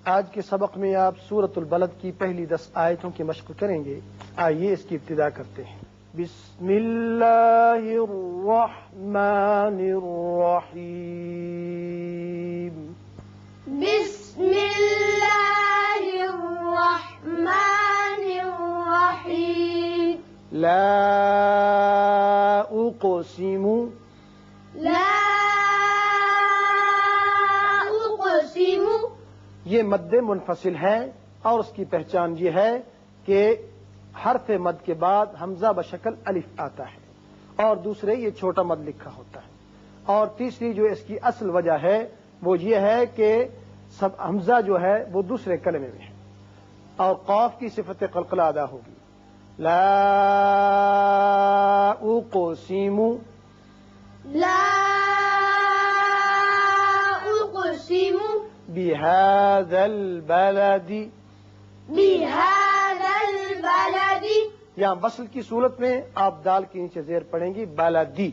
آج کے سبق میں آپ سورۃ البلد کی پہلی 10 آیتوں کی مشق کریں گے. آئیے اس کی ابتدا کرتے ہیں. بسم اللہ الرحمن الرحیم. بسم اللہ الرحمن الرحیم. لا اقسم. لا اقسم. یہ مد منفصل ہے اور اس کی پہچان یہ ہے کہ حرف مد کے بعد حمزہ بشکل الف آتا ہے اور دوسرے یہ چھوٹا مد لکھا ہوتا ہے. اور تیسری جو اس کی اصل وجہ ہے وہ یہ ہے کہ سب حمزہ جو ہے وہ دوسرے کلمے میں ہے اور قاف کی صفت قلقلہ ادا ہوگی. لا اقسم. لا اقسم بهذا البلد. بهذا البلد. یہاں وصل کی صورت میں آپ دال کے نیچے زیر پڑیں گی بلدی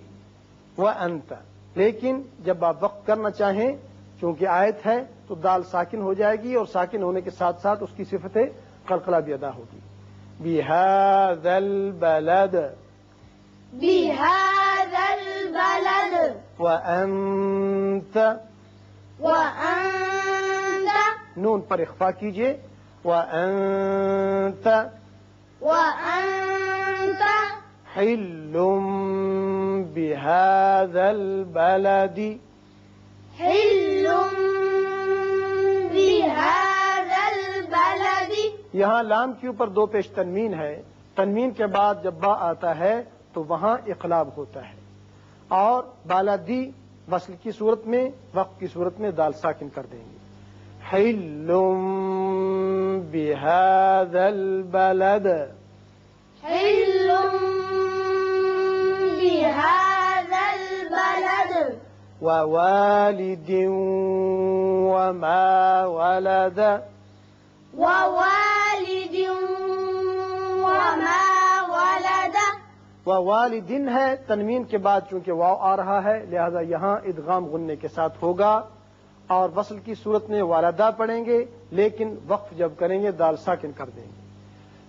وانت، لیکن جب آپ وقف کرنا چاہیں چونکہ آیت ہے تو دال ساکن ہو جائے گی اور ساکن ہونے کے ساتھ ساتھ اس کی صفت قلقلہ بھی ادا ہوگی. بهذا البلد. بهذا البلد. وانت. وأنت. نون پر اخفا کیجئے. وانت. وأنت. حل بهذا البلد. حل بهذا البلد. یہاں لام کے اوپر دو پیش تنوین ہے. تنوین کے بعد جب با آتا ہے تو وہاں اقلاب ہوتا ہے اور بالادی وصل کی صورت میں وقف کی صورت میں دال ساکن کر دیں گے. حل بهذا البلد. حل بهذا البلد. ووالد وما ولد. ووالد وما ولد. ووالدین ہے، تنوین کے بعد چونکہ واو آ رہا ہے لہذا یہاں ادغام غننے کے ساتھ ہوگا اور وصل کی صورت میں والدہ پڑھیں گے لیکن وقف جب کریں گے دال ساکن کر دیں گے.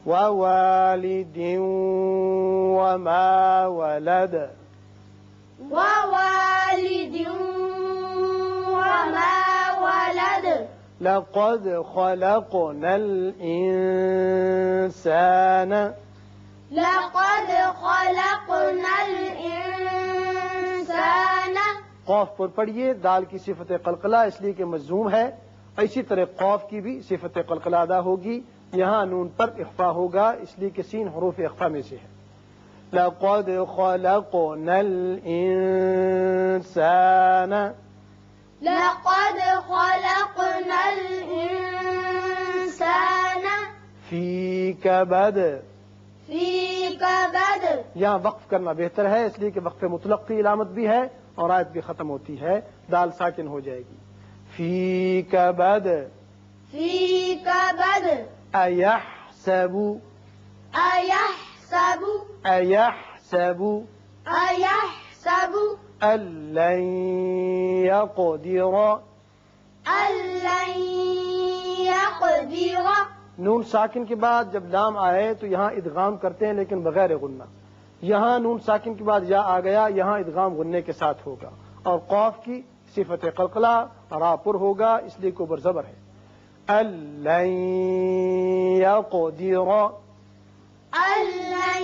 ووالد وما ولد. ووالد وما ولد. لقد خلقنا الإنسان. لقد خلقنا الإنسان. قوف پر پڑھیے، دال کی صفت قلقلہ اس لیے کہ مجزوم ہے، اسی طرح قوف کی بھی صفت قلقلہ ادا ہوگی. یہاں نون پر اخفا ہوگا اس لیے کہ سین حروف اخفا میں سے ہے. لقد خلقنا الإنسان. لقد خلقنا الإنسان. فی کبد. في كبد. یہاں وقف کرنا بہتر ہے اس لیے کہ وقف مطلق کی علامت بھی ہے اور آیت بھی ختم ہوتی ہے، دال ساکن ہو جائے گی. فی کبد. في كبد. ایحسب. أيحسب. ایحسب أيحسب ان لن يقدر. أن لن يقدر. نون ساکن کے بعد جب لام آئے تو یہاں ادغام کرتے ہیں لیکن بغیر غنہ. یہاں نون ساکن کے بعد یا آ گیا، یہاں ادغام غننے کے ساتھ ہوگا اور قاف کی صفت قلقلہ را پر ہوگا اس لیے کہ اوپر زبر ہے. لن يقدر. أن لن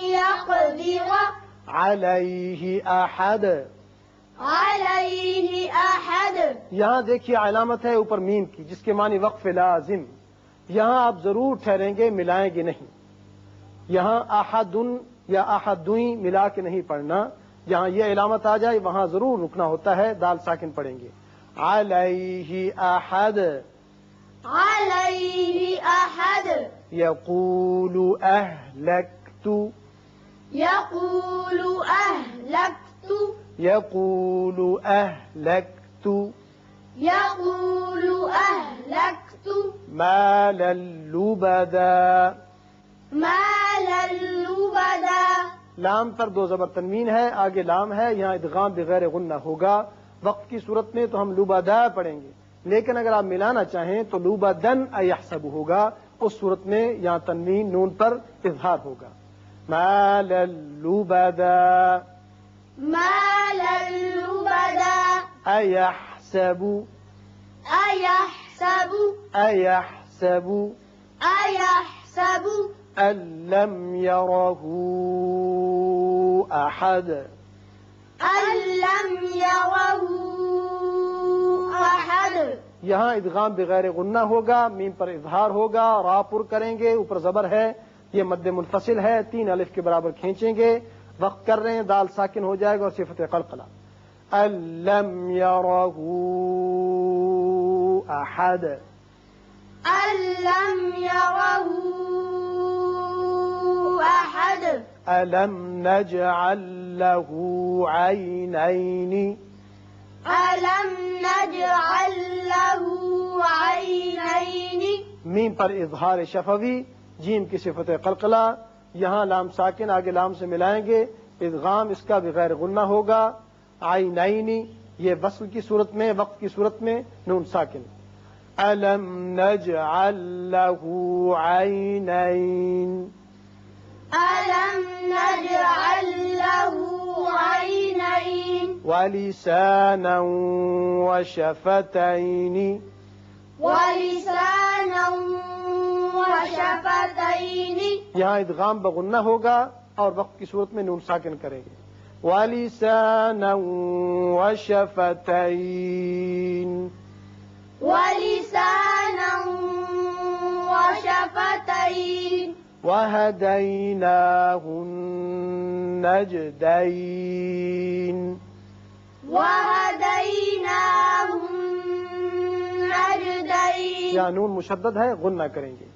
يقدر علیہ احد. عليه أحد. یہاں دیکھیے علامت ہے اوپر میم کی جس کے معنی وقف لازم. یہاں آپ ضرور ٹھہریں گے، ملائیں گے نہیں. یہاں احدن یا احدویں ملا کے نہیں پڑھنا، جہاں یہ علامت آ جائے وہاں ضرور رکنا ہوتا ہے، دال ساکن پڑھیں گے. علیہ احد. عليه أحد. یقول اہلکت. يقول أهلكت. یقول اہلکت. يقول أهلكت. مالا لبدا. مالا لبدا. لام پر دو زبر تنوین ہے، آگے لام ہے، یہاں ادغام بغیر غنہ ہوگا. وقت کی صورت میں تو ہم لبدا پڑھیں گے لیکن اگر آپ ملانا چاہیں تو لوبدن ایحسب ہوگا، اس صورت میں یہاں تنوین نون پر اظہار ہوگا. مالا لبدا مالا لبدا ایحسب أيحسب ایحسب أيحسب أن لم يره أحد. أن لم يره أحد. یہاں ادغام بغیر غنہ ہوگا، میم پر اظہار ہوگا، را پر کریں گے، اوپر زبر ہے، یہ مد منفصل ہے، 3 الف کے برابر کھینچیں گے، وقت کر رہے ہیں، دال ساکن ہو جائے گا اور صفت قلقلہ. أن لم يره أحد. أن لم يره أحد. ألم نجعل له عينين. ألم نجعل له عينين. میم پر اظہار شفوی، جیم کی صفت قلقلہ، یہاں لام ساکن آگے لام سے ملائیں گے، ادغام اس کا بغیر غنہ ہوگا. عینین یہ وصل کی صورت میں، وقت کی صورت میں نون ساکن. ألم نجعل له عينين. ألم نجعل له عينين. ولسانا وشفتين. ولسانا وشفتين. یہاں ادغام بغنہ ہوگا اور وقت کی صورت میں نون ساکن کریں گے. ولسانا وشفتين. ولسانا وشفتين. وهديناه النجدين. وهديناه النجدين. یہاں نون مشدد ہے، غنہ کریں گے.